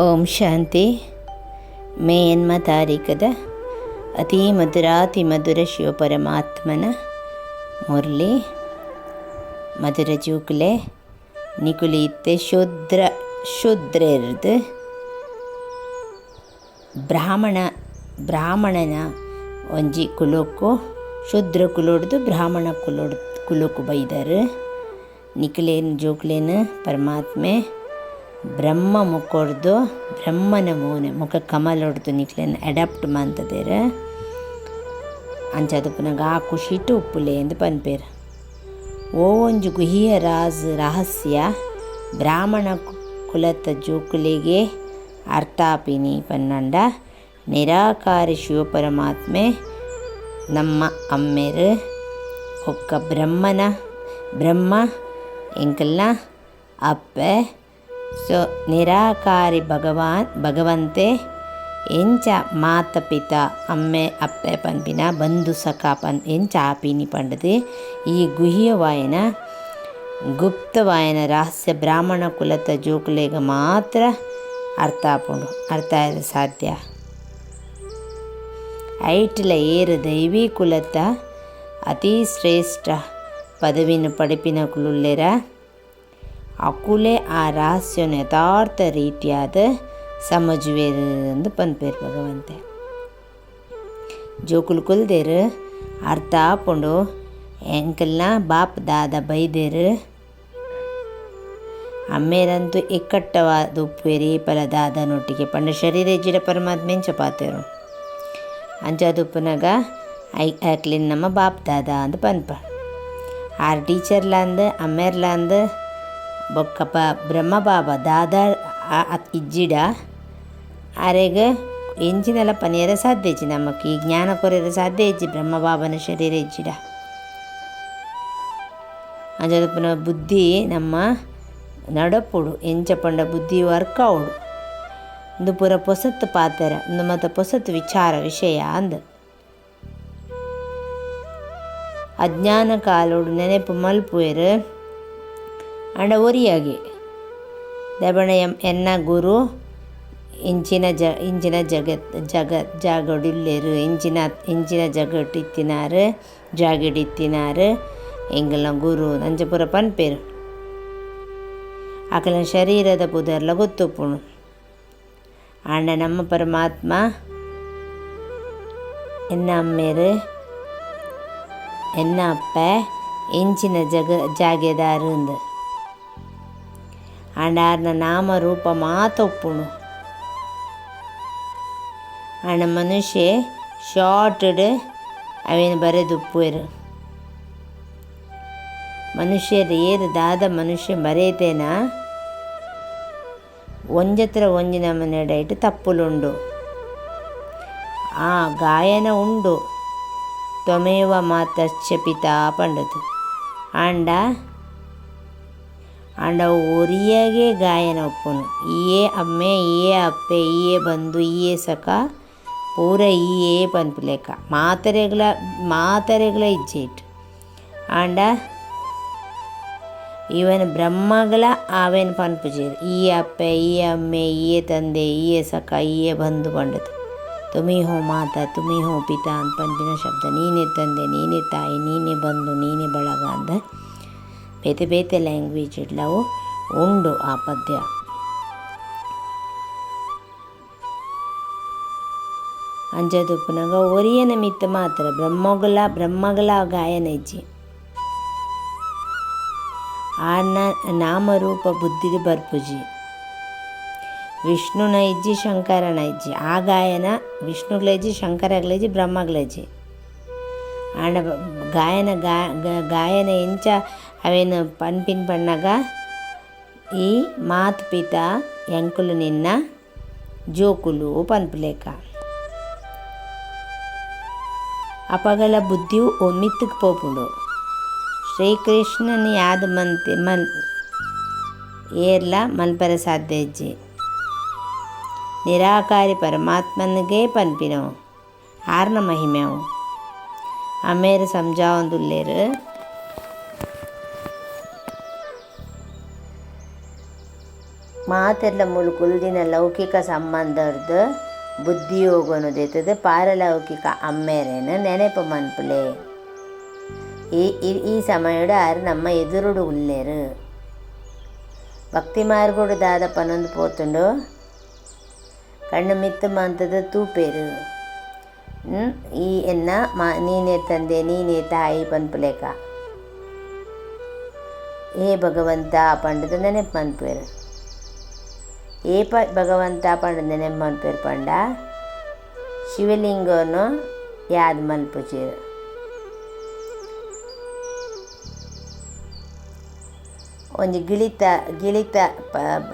ಓಂ ಶಾಂತಿ. ಮೇ ಎನ್ಮ ತಾರೀಕದ ಅತಿ ಮಧುರಾತಿ ಮಧುರ ಶಿವ ಪರಮಾತ್ಮನ ಮುರಳಿ ಮಧುರ ಜೂಕುಲೆ ನಿಕುಲಿತ್ತೆ ಶೂದ್ರರ್ದು ಬ್ರಾಹ್ಮಣನ ಒಂಜಿ ಕುಲೋಕು ಶೂದ್ರ ಕುಲೋಡ್ದು ಬ್ರಾಹ್ಮಣ ಕುಲೋಕು ಬೈದರು. ನಿಕುಲೇನು ಜೋಕುಲೇನು ಪರಮಾತ್ಮೆ ಬ್ರಹ್ಮ ಮುಕ್ಕೊಡ್ದು ಬ್ರಹ್ಮನ ಮುಖ ಕಮಲೊಡ್ದು ನಿಕ್ಲೇನು ಅಡಾಪ್ಟ್ ಮಂತದೇರು ಅಂಚದು ಪುನಗ ಆ ಖುಷಿಟ್ಟು ಉಪ್ಪುಲೆ ಎಂದು ಪನ್ಪೇರು. ಓ ಒಂಜು ಗುಹಿಯ ರಹಸ್ಯ ಬ್ರಾಹ್ಮಣ ಕುಲತ ಜೋಕುಲಿಗೆ ಅರ್ಥಾಪಿನಿ ಪನ್ನಂಡ ನಿರಾಕಾರಿ ಶಿವಪರಮಾತ್ಮೆ ನಮ್ಮ ಅಮ್ಮೆರು ಒಕ್ಕ ಬ್ರಹ್ಮ ಎಂಕಲ್ನ ಅಪ್ಪೆ. ಸೊ ನಿರಾಕಾರಿ ಭಗವಂತೆ ಎಂಚ ಮಾತ ಪಿತ ಅಮ್ಮೆ ಅಪ್ಪೆ ಪನ್ಪಿನ ಬಂಧು ಸಖ ಎಂಚ ಆಪಿನಿ ಪಂಡದು ಈ ಗುಹ್ಯವಾಯನ ಗುಪ್ತವಾಯನ ರಹಸ್ಯ ಬ್ರಾಹ್ಮಣ ಕುಲತ ಜೋಕುಲೆಗ ಮಾತ್ರ ಅರ್ಥ ಆಯ್ದು ಸಾಧ್ಯ. ಐಟ್ಲ ಏರು ದೈವಿ ಕುಲತ ಅತಿ ಶ್ರೇಷ್ಠ ಪದವಿನ ಪಡಿಪಿನ ಕುಲುಲ್ಲೆರ ಅಕುಲೆ ಆ ರಹಸ್ಯನ ಯಥಾರ್ಥ ರೀತಿಯಾದ ಸಮಜುವೇರು ಎಂದು ಪನ್ಪೇರು ಭಗವಂತೆ. ಜೋಕುಲು ಕುಲ್ದೇರು ಅರ್ಥ ಆಪುಂಡು ಎಂಕಲ್ನ ಬಾಪ್ ದಾದ ಬೈದೇರು ಅಮ್ಮೇರಂತೂ ಇಕ್ಕಟ್ಟವಾದ ಉಪ್ಪೇರಿ ಪಲ ದಾದನೊಟ್ಟಿಗೆ ಪಂಡ ಶರೀರ ಇಜ್ಜಿಡ ಪರಮಾತ್ಮ ಎಂಚ ಪಾತೇರು ಅಂಚದು ಉಪ್ಪುನಗ ಐಕ್ಲಿನ್ ನಮ್ಮ ಬಾಪ್ ದಾದ ಅಂತ ಪನ್ಪ ಆರ್ ಟೀಚರ್ಲಾಂದು ಅಮ್ಮೇರ್ಲಾಂದು ಬೊಕ್ಕ ಬ್ರಹ್ಮ ಬಾಬಾ ದಾದ ಇಜ್ಜಿಡ ಅರೆಗ ಎಂಚಿನೆಲ್ಲ ಪನಿಯರ ಸಾಧ್ಯ ಇಜ್ಜಿ ನಮಕ್ ಈ ಜ್ಞಾನ ಕೊರೆಯರ ಸಾಧ್ಯ ಇಜ್ಜಿ ಬ್ರಹ್ಮ ಬಾಬನ ಶರೀರ ಇಜ್ಜಿಡ ಅಂಚದ ಪುನಃ ಬುದ್ಧಿ ನಮ್ಮ ನಡಪುಡು ಎಂಚ ಪಂಡ ಬುದ್ಧಿ ವರ್ಕ್ ಆವಡು ಇಂದು ಪೂರ ಪೊಸತ್ತು ಪಾತೆರ ಇಂದು ಮತ್ತು ಪೊಸತ್ತು ವಿಷಯ ಅಂದ ಅಜ್ಞಾನ ಕಾಲೋಡು ನೆನಪು ಮಲ್ಪುವೆರು ಅಂಡ ಒರಿಯಾಗಿ ದಬಣ ಎನ್ನ ಗುರು ಇಂಚಿನ ಜಾಗಡಿಲ್ಲೇರು ಇಂಚಿನ ಜಾಗಡಿತ್ತಿನಾರು ಎಂಗಲ್ನ ಗುರು ನಂಜಪುರ ಪನ್ಪೇರು ಆಕಲ ಶರೀರದ ಪುದರ್ಲ ಗೊತ್ತುಪ್ಪುಣು ಅಂಡ ನಮ್ಮ ಪರಮಾತ್ಮ ಎನ್ನ ಅಮ್ಮೇರು ಎನ್ನ ಅಪ್ಪ ಇಂಚಿನ ಜಾಗೆದಾರು ಅಂದು ಅಂಡಾರ್ನ ನಾಮ ರೂಪ ಮಾತ ಒಪ್ಪುಣು ಅಂಡ ಮನುಷ್ಯ ಶಾರ್ಟಡ್ ಅವೇನು ಬರೆದುಪ್ಪುವೆರು ಮನುಷ್ಯರು ಏರು ದಾದ ಮನುಷ್ಯ ಬರೆಯತೇನ ಒಂಜತ್ರ ಒಂಜಿ ನಮನೆಡೈಟ್ ತಪ್ಪುಲುಂಡು ಆ ಗಾಯನ ಉಂಡು ತ್ವಮೇವ ಮಾತಶ್ಚ ಪಿತಾ ಪಂಡದು ಅಂಡ ಒರಿಯಾಗೆ ಗಾಯನ ಒಪ್ಪುನು ಈಯೇ ಅಮ್ಮೆ ಈಯೇ ಅಪ್ಪೆ ಈಯೇ ಬಂಧು ಈಯೇ ಸಖ ಪೂರ ಈಯೇ ಪನ್ಪುಲೆಕ ಮಾತರೆಗಳ ಇಜ್ಜೇಟ್ ಅಂಡ ಇವನ್ ಬ್ರಹ್ಮಗಳ ಆವೇನು ಪನ್ಪುಜೇರು ಈಯೇ ಅಪ್ಪೆ ಈಯೇ ಅಮ್ಮೆ ಈಯೇ ತಂದೆ ಈಯೇ ಸಖ ಈಯೇ ಬಂಧು ಪಂಡದು ತುಮಿ ಹೋ ಮಾತಾ ತುಮಿ ಹೋ ಪಿತಾ ಅಂತ ಪಂಪಿನ ಶಬ್ದ ನೀನೇ ತಂದೆ ನೀನೇ ತಾಯಿ ನೀನೇ ಬಂಧು ನೀನೇ ಬಳಗ ಅಂದ ಬೇತೆ ಬೇತೆ ಲ್ಯಾಂಗ್ವೇಜ್ ಇಡ್ಲವು ಉಂಡು ಆ ಪದ್ಯ. ಅಂಜದು ಪುನಗ ಒರಿಯನ ಮಿತ್ತ ಮಾತ್ರ ಬ್ರಹ್ಮಗಳ ಗಾಯನ ಇಜ್ಜಿ ಆನ ನಾಮರೂಪ ಬುದ್ಧಿಡು ಬರ್ಪುಜಿ ವಿಷ್ಣುನ ಇಜ್ಜಿ ಶಂಕರನ ಇಜ್ಜಿ ಆ ಗಾಯನ ವಿಷ್ಣುಗ್ಲಜ್ಜಿ ಶಂಕರಗ್ಲಜ್ಜಿ ಬ್ರಹ್ಮಗ್ಲಜ್ಜಿ ಆಂಡ ಗಾಯನ ಎಂಚ ಅವೇನು ಪನ್ಪಿನ್ ಪಣ್ಣಗ ಈ ಮಾತು ಪಿತ ಎಂಕುಲು ನಿನ್ನ ಜೋಕುಲು ಪನ್ಪುಲೇಕ ಅಪಗಲ ಬುದ್ಧಿಯು ಮಿತ್ತಕ್ಕೆ ಪೋಪುಂಡು ಶ್ರೀಕೃಷ್ಣನ ಯಾದ ಏರ್ಲ ಮಲ್ಪರ ಸಾಧ್ಯ ಇಜ್ಜಿ ನಿರಾಕಾರಿ ಪರಮಾತ್ಮನಿಗೆ ಪನ್ಪಿನವು ಆರ್ನ ಮಹಿಮೆವು ಅಮೇರು ಸಂಜಾವಂದುಲ್ಲೇರು ಮಾತೆಲ್ಲ ಮುಳುಕುಲ್ದಿನ ಲೌಕಿಕ ಸಂಬಂಧದ ಬುದ್ಧಿಯೋಗನದೆತ್ತದ ಪಾರಲೌಕಿಕ ಅಮ್ಮೇರೇನು ನೆನಪು ಮನ್ಪುಲೆ. ಈ ಸಮಯಡು ಆರು ನಮ್ಮ ಎದುರುಡು ಉಲ್ಲೇರು ಭಕ್ತಿ ಮಾರ್ಗೋಡು ದಾದ ಪನೊಂದು ಪೋತುಂಡು ಕಣ್ಣು ಮಿತ್ತು ಮಂತದ ತೂಪೇರು ಈ ಎನ್ನ ನೀನೇ ತಂದೆ ನೀನೇ ತಾಯಿ ಪನ್ಪುಲೇಕ ಹೇ ಭಗವಂತ ಪಂಡದ ನೆನಪು ಮನ್ಪೇರು. ಭಗವಂತ ಪಂಡ ನೆನಪು ಮನ್ಪೇರು ಪಂಡ ಶಿವಲಿಂಗನು ಯಾದ್ ಮಲ್ಪುಚೇರು. ಒಂದು ಗಿಳಿತ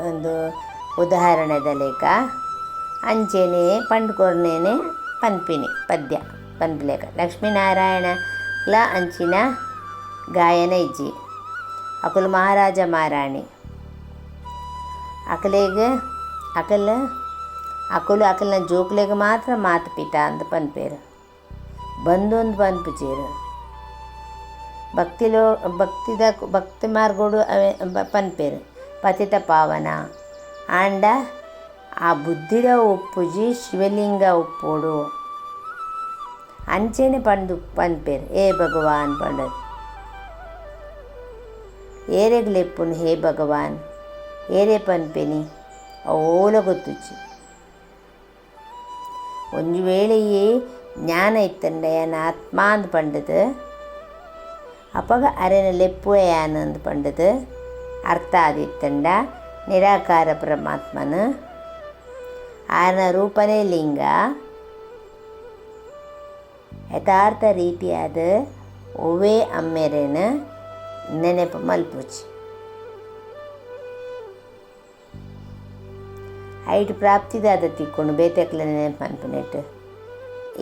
ಒಂದು ಉದಾಹರಣೆದ ಲೇಖ ಅಂಚೆನೆ ಪಂಡ್ಕೊರ್ನೇನೆ ಪನ್ಪಿನಿ ಪದ್ಯ ಪನ್ಪಲೇಖ ಲಕ್ಷ್ಮೀನಾರಾಯಣಲ ಅಂಚಿನ ಗಾಯನ ಇಜ್ಜಿ ಅಕುಲು ಮಹಾರಾಜ ಮಹಾರಾಣಿ ಅಕಲ್ನ ಜೋಕ್ಲೆಗೆ ಮಾತ್ರ ಮಾತು ಪಿತ ಅಂತ ಪನ್ಪೇರು ಬಂದೊಂದು ಪನ್ಪುಚೇರು. ಭಕ್ತಿ ಮಾರ್ಗೋಡು ಪನ್ಪೇರು ಪತಿತ ಪಾವನ ಆಂಡ ಆ ಬುದ್ಧಿಡ ಉಪ್ಪುಜಿ ಶಿವಲಿಂಗ ಉಪ್ಪೋಡು ಅಂಚೆನೆ ಪನ್ಪೇರು ಹೇ ಭಗವಾನ್ ಪಂಡದು ಏರೆಗ್ಲೆಪ್ಪುನು ಹೇ ಭಗವಾನ್ ಏರೆ ಪನ್ಪೆನಿ ಓಲ ಗೊತ್ತುಚ್ಚಿ. ಒಂದು ವೇಳೆಯೇ ಜ್ಞಾನ ಇತ್ತಂಡಯನ ಆತ್ಮ ಅಂದು ಪಂಡದು ಅಪಗ ಅರೆನ ಲೆಪ್ಪುಯಾನ ಅಂದು ಪಂಡದು ಅರ್ಥ ಆದಿತ್ತಂಡ ನಿರಾಕಾರ ಪರಮಾತ್ಮನ ಆನ ರೂಪನೇ ಲಿಂಗ ಯಥಾರ್ಥ ರೀತಿಯಾದ ಒವೇ ಅಮ್ಮೆರೆನ ನೆನಪು ಮಲ್ಪುಚಿ. ಐಟ್ ಪ್ರಾಪ್ತಿದಾದ ತಿಕ್ಕೊಂಡು ಬೇತೆಕ್ಲ ನೆನಪು ಮನ್ಪುನೆಟ್ಟು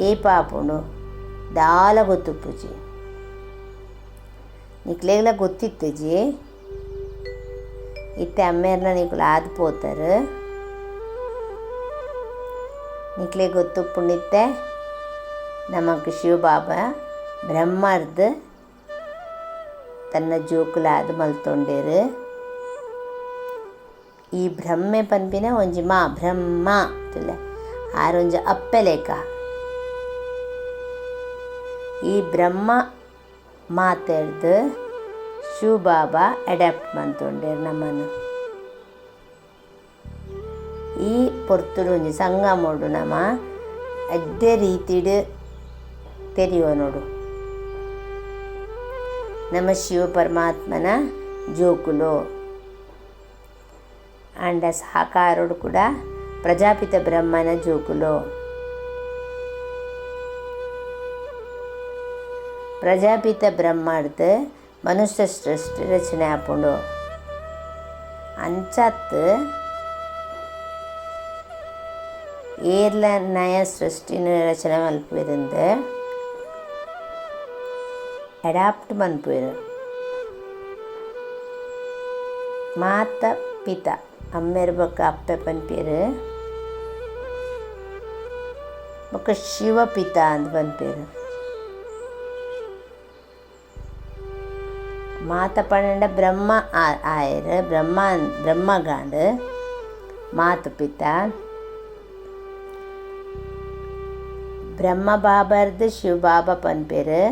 ಏ ಪಾಪುಂಡು ದಾಲ ಗೊತ್ತುಪ್ಪುಜಿ ನಿಕ್ಲೆಗ್ಲ ಗೊತ್ತಿತ್ತು ಜಿ ಇತ್ತೆ ಅಮ್ಮೇರ್ನ ನಿಕ್ಲು ಆದ್ಪೋತಾರೆ ನಿಕ್ಲೆ ಗೊತ್ತುಪ್ಪುಣಿತ್ತೆ ನಮಕ್ ಶಿವಬಾಬಾ ಬ್ರಹ್ಮರ್ದು ತನ್ನ ಜೋಕುಲಾದ ಮಲ್ತೊಂಡೇರು. ಈ ಬ್ರಹ್ಮೆ ಪನ್ಪಿನ ಒಂಜಿ ಬ್ರಹ್ಮ ತುಲ್ಲ ಆರೊಂಜಿ ಅಪ್ಪೆಲೇಕ ಈ ಬ್ರಹ್ಮ ಮಾತಾಡ್ದು ಶಿವಬಾಬಾ ಅಡ್ಯಾಪ್ಟ್ ಮಂತೊಂಡೇರು ನಮ್ಮನ್ನು. ಈ ಪೊರ್ತುಡು ಒಂಜಿ ಸಂಗಮೋಡು ನಮ್ಮ ಅದೇ ರೀತಿಡು ತೆರೆಯುವ ನೋಡು ನಮ್ಮ ಶಿವ ಪರಮಾತ್ಮನ ಜೋಕುಲು ಅಂಡ ಸಾಕಾರೋಡು ಕೂಡ ಪ್ರಜಾಪಿತ ಬ್ರಹ್ಮನ ಜೋಕುಲು. ಪ್ರಜಾಪಿತ ಬ್ರಹ್ಮರ್ದು ಮನುಷ್ಯ ಸೃಷ್ಟಿ ರಚನೆ ಆಪುಂಡು ಅಂಚತ್ತು ಏರ್ಲ ನಯ ಸೃಷ್ಟಿನ ರಚನೆ ಮಲ್ಪುವೆರಿಂದ ಅಡಾಪ್ಟ್ ಮನ್ಪುವೆರು. ಮಾತ ಪಿತ ಅಮ್ಮೆರು ಬೊಕ್ಕ ಅಪ್ಪೆ ಪನ್ಪೇರು ಬೊಕ್ಕ ಶಿವಪಿತ ಅಂತ ಪನ್ಪೇರು. ಮಾತ ಪಂಡ ಬ್ರಹ್ಮ ಆಯರು ಬ್ರಹ್ಮಗಾಂಡು ಮಾತು ಪಿತ ಬ್ರಹ್ಮ ಬಾಬರ್ದು ಶಿವಬಾಬಾ ಪನ್ಪೇರು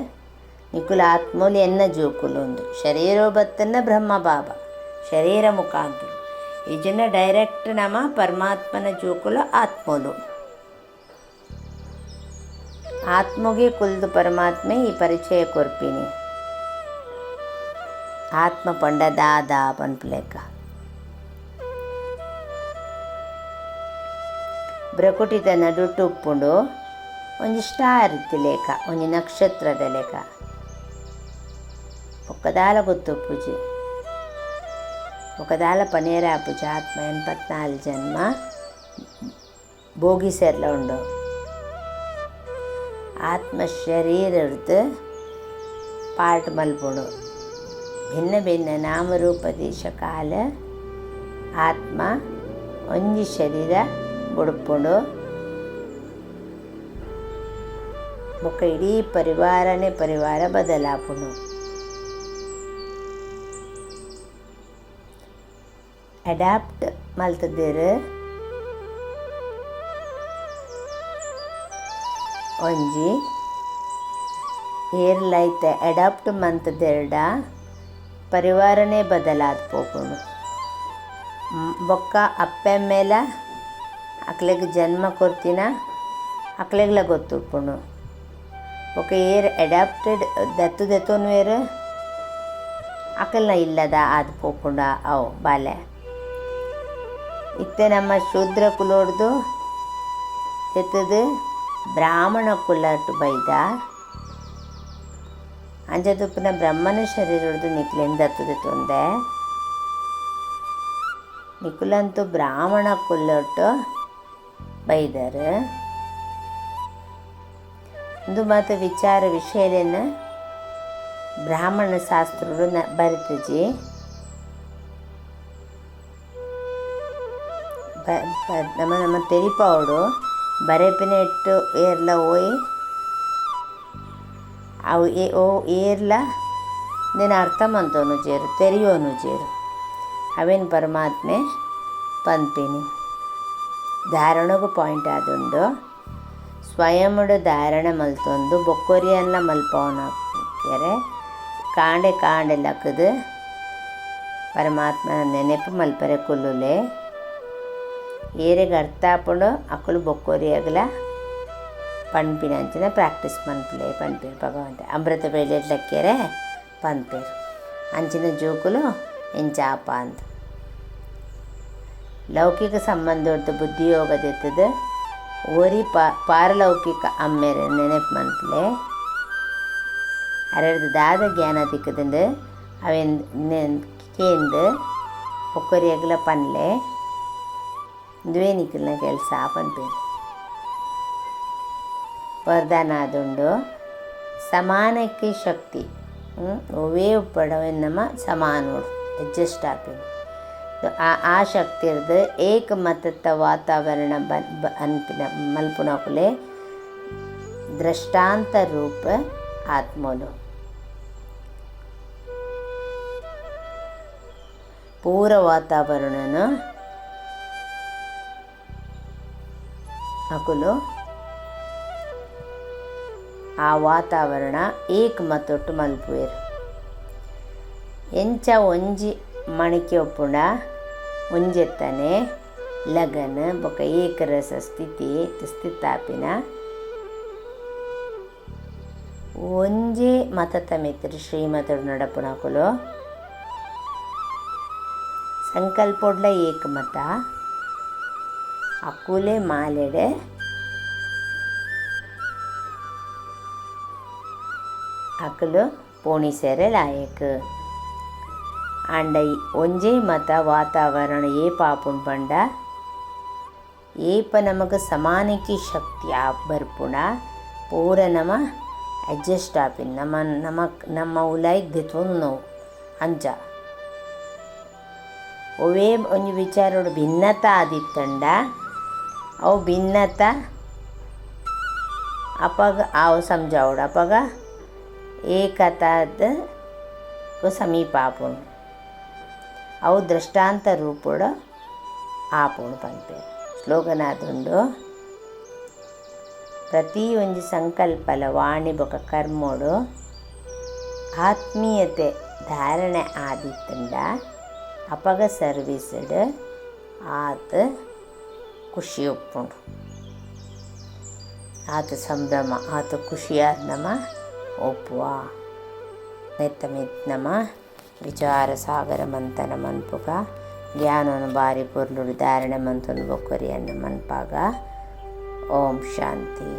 ನಿಕುಲ ಆತ್ಮೋಲಿ ಎನ್ನ ಜೋಕುಲು ಒಂದು ಶರೀರೋ ಬತ್ತನ್ನ ಬ್ರಹ್ಮ ಬಾಬಾ ಶರೀರ ಮುಖಾಂತರ ಈ ಜನ ಡೈರೆಕ್ಟ್ ನಮ್ಮ ಪರಮಾತ್ಮನ ಜೋಕುಲು ಆತ್ಮೋಲು ಆತ್ಮಗೆ ಕುಲ್ದು ಪರಮಾತ್ಮೆ ಈ ಪರಿಚಯ ಕೊರ್ಪಿನಿ ಆತ್ಮ ಪಂಡ ದಾದ ಪನ್ಪುಲೇಕ ಬ್ರಕುಟಿತ ನಡುಟು ಉಪ್ಪುಂಡು ಒಂಜಿ ಸ್ಟಾರ್ ಇತ್ತು ಲೇಖ ಒಂಜಿ ನಕ್ಷತ್ರದ ಲೇಖ ಒಕ್ಕದಾಲ ಗೊತ್ತುಪ್ಪುಜಿ ఒకదాల పనేర ఆపుజ ఆత్మ 84 జన్మ ಭೋಗಿಸೆರ್ಲ ಉಂಡು ಆತ್ಮ ಶರೀರದ್ದು ಪಾರ್ಟ್ ಮಲ್ಪುಂಡು ಭಿನ್ನ ಭಿನ್ನ ನಾಮರೂಪ ದೇಶ ಕಾಲ ಆತ್ಮ ಒಂಜಿ ಶರೀರ ಬುಡುಪುಂಡು ಬೊಕ್ಕ ಇಡೀ ಪರಿವಾರ ಬದಲಾಪುಂಡು ಅಡ್ಯಾಪ್ಟ್ ಮಲ್ತದೇರು ಒಂಜಿ ಏರ್ಲೈತೆ ಅಡಾಪ್ಟ್ ಮಂತದೆರಡ ಪರಿವಾರನೇ ಬದಲಾದ ಪೋಪುಂಡು ಬೊಕ್ಕ ಅಪ್ಪೆ ಮೇಲೆ ಅಕ್ಲೆಗ್ ಜನ್ಮ ಕೊರ್ತಿನ ಅಕ್ಲೆಗ್ಲ ಗೊತ್ತುಪ್ಪುಂಡು ಬೊಕ್ಕ ಏರ್ ಅಡಾಪ್ಟೆಡ್ ದತ್ತು ದೆತ್ತೋನು ಏರು ಅಕಲ್ನ ಇಲ್ಲದ ಆದ ಪೋಪುಂಡ ಅವು ಬಾಲೆ ಇತ್ತೆ ನಮ್ಮ ಶೂದ್ರ ಕುಲೋಡ್ದು ಎತ್ತದು ಬ್ರಾಹ್ಮಣ ಕುಲಟ್ಟು ಬೈದ ಅಂಜದುಪ್ಪನ ಬ್ರಹ್ಮನ ಶರೀರದ್ದು ನಿಕ್ಲೆಂದು ದತ್ತದ ತೊಂದೆ ನಿಖುಲಂತೂ ಬ್ರಾಹ್ಮಣ ಕುಲಟ್ಟು ಬೈದರು ಇಂದು ಮತ್ತು ವಿಚಾರ ವಿಷಯನ ಬ್ರಾಹ್ಮಣ ಶಾಸ್ತ್ರರು ಬರ್ತಜಿ ನಮ್ಮ ತೆರಿಪಾವಡು ಬರೇಪಿನ ಇಟ್ಟು ಏರ್ಲ ಹೋಯ್ ಅವು ಏರ್ಲ నేను అర్థమంతోను చేరు తెరియోను చేరు ಅವೇನು ಪರಮಾತ್ಮೆ ಪಂಪಿನಿ ಧಾರಣಗೂ ಪಾಯಿಂಟ್ ಆದುಂಡು ಸ್ವಯಂಡು ಧಾರಣ ಮಲ್ತೊಂದು ಬೊಕ್ಕೊರಿಯನ್ಲ ಮಲ್ಪವನ ಕೆರೆ ಕಾಂಡೆ ಕಾಂಡೆ ಲಕ್ಕದು ಪರಮಾತ್ಮನ ನೆನಪು ಮಲ್ಪರೆ ಕುಲ್ಲುಲೆ ಏರೆಗೆ ಅರ್ಥ ಹಾಕೊಂಡು ಅಕ್ಕಳು ಬೊಕ್ಕೊರಿಯಾಗಲ ಪನ್ಪಿನ ಅಂಚಿನ ಪ್ರಾಕ್ಟೀಸ್ ಮನ್ಪುಲೆ ಪನ್ಪೇರು ಭಗವಂತ ಅಮೃತ ಬೇಳೆಡ್ಲಕ್ಕೆರೆ ಪನ್ಪೇರು ಅಂಚಿನ ಜೋಕುಲು ಎಂಚಾಪ ಅಂತ ಲೌಕಿಕ ಸಂಬಂಧದ ಬುದ್ಧಿಯೋಗದೆತ್ತದು ಓರಿ ಪಾರಲೌಕಿಕ ಅಮ್ಮೆರೆ ನೆನಪು ಮನ್ಪುಲೆ ಅರೆದು ದಾದ ಜ್ಞಾನ ದಿಕ್ಕದಂದು ಅವೇನ್ ಕೇಂದು ಪೊಕ್ಕರಿಯಾಗಲ ಪನ್ಲೆ ದ್ವೇನಿಕಲ್ನ ಕೆಲಸ ಪನ್ಪೇರು ವರದಾನ ಆದುಂಡು ಸಮಾನಕ್ಕೆ ಶಕ್ತಿ ಒವೇ ಉಪ್ಪಡವೆನ್ನಮ ಸಮಾನೋಡು ಅಡ್ಜಸ್ಟ್ ಆಪಿನಿ ಆ ಶಕ್ತಿ ಇರ್ದು ಏಕಮತತ್ತ ವಾತಾವರಣ ಅನ್ಪಿನ ಮಲ್ಪುನಕುಲೆ ದೃಷ್ಟಾಂತ ರೂಪ ಆತ್ಮಲು ಪೂರ ವಾತಾವರಣನ ಅಕುಲು ಆ ವಾತಾವರಣ ಏಕಮತೊಟ್ಟು ಮಲ್ಪುವೆರು ಎಂಚ ಒಂಜಿ ಮಣಿಕೆ ಒಪ್ಪುಂಡ ಒಂಜೆತ್ತನೆ ಲಗನ ಬೊಕ ಏಕರಸ ಸ್ಥಿತಾಪಿನ ಒಂಜೇ ಮತತ ಮಿತ್ರ ಶ್ರೀಮತಡು ನಡಪುನಕುಲು ಸಂಕಲ್ಪೊಡ್ಲ ಏಕಮತ ಅಕುಲೆ ಮಾಲೆಡೆ ಅಕಲು ಪೋಣಿಸೆರೆ ಲಾಯಕ್ ಅಂಡ ಒಂಜೇ ಮತ ವಾತಾವರಣ ಏ ಪಾಪುನ್ ಪಂಡ ಏಪ ನಮಗೆ ಸಮಾನಕ್ಕೆ ಶಕ್ತಿ ಬರ್ಪುಣ ಪೂರ ನಮ ಅಡ್ಜಸ್ಟ್ ಆಪಿನ್ ನಮ್ಮ ಉಲಾಯ್ಗೆ ದಿತ್ವೊಂದು ನೋವು ಅಂಚ ಒವೇ ಒಂಜಿ ವಿಚಾರೋಡು ಭಿನ್ನತ ಆದಿತ್ತಂಡ ಅವು ಭಿನ್ನತ ಅಪಗ ಅವು ಸಮಜಾವಡು ಅಪಗ ಏಕತಾದ ಸಮೀಪ ಆಪುಂಡು ಅವು ದೃಷ್ಟಾಂತ ರೂಪುಡು ಆಪುಂಡು ಪಂಪೆ ಸ್ಲೋಗನ್ ಆದುಂಡು ಪ್ರತಿ ಒಂಜಿ ಸಂಕಲ್ಪಲ ವಾಣಿ ಬೊಕ ಕರ್ಮೋಡು ಆತ್ಮೀಯತೆ ಧಾರಣೆ ಆದಿತ್ತಂಡ ಅಪಗ ಸರ್ವೀಸ್ಡ್ ಆತ ಖುಷಿ ಒಪ್ಪುಂಡು ಆತ ಸಂಭ್ರಮ ಆತ ಖುಷಿಯಾದ ನಮ ಒಪ್ಪುವ ನೆತ್ತ ನಮ ವಿಚಾರ ಸಾಗರ ಮಂಥನ ಮನ್ಪುಗ ಜ್ಞಾನವನ್ನು ಬಾರಿ ಪೊರ್ಲುಡು ಧಾರಣೆ ಮಂತೊಂದು ಬೊಕ್ಕರಿಯನ್ನು ಮನ್ಪಾಗ ಓಂ ಶಾಂತಿ.